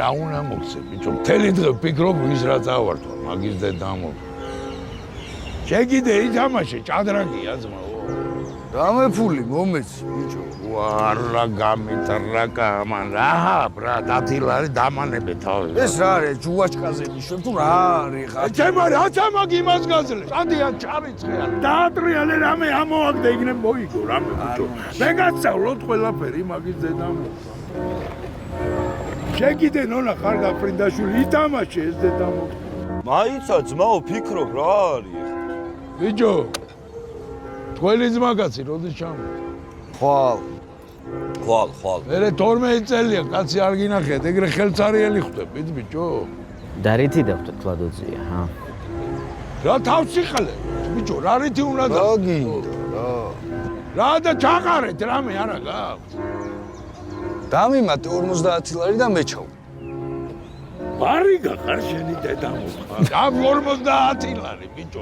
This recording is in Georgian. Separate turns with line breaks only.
რა უნდა მოხსე, ბიჭო, მთელი დღე ვფიქრობ ვის რა წავართვა, მაგის დედამო. შეგიდე ითამაშე, ჭადრაკია ძმაო.
დამეფული მომეცი, ბიჭო.
ვარლა გამიტრაკა, მან რა, ბრა, დათილარი დამანებე თავი.
ეს რა არის, ჯუვაჩკაზე მიშვებ თუ რა არის ხა?
ეცემა რაცა მაგ იმას გაძლე. სადიან ჩარიცხე არ. დაატრიალე რამე ამოაგდე იქნებ მოიგო რამე ბიჭო. მე გასწავლოთ ყველაფერი მაგის დედამო. შეგიდე ნონა ხარ გაფრინდაშვილი, ითამაშე ეს დედამო.
მაიცა ძმაო ფიქრობ რა არის?
ბიჭო, თქვენი ძმაკაცი როდის ჩამოვა?
ხვალ.
მერე 12 წელია კაცი არ გინახეთ, ეგრე ხელცარიელი ხვდებით ბიჭო.
და რითი დავხვდეთ ლადოძია, ჰა?
რა თავსიხალე, ბიჭო, რა რითი უნდა და?
რა გინდა, რა.
რა და ჩაყარეთ რამე არა გაქვს.
დამიმატე 50 ლარი და მეჩავ.
ბარი გაყარ შენი დედამო. და 50 ლარი ბიჭო.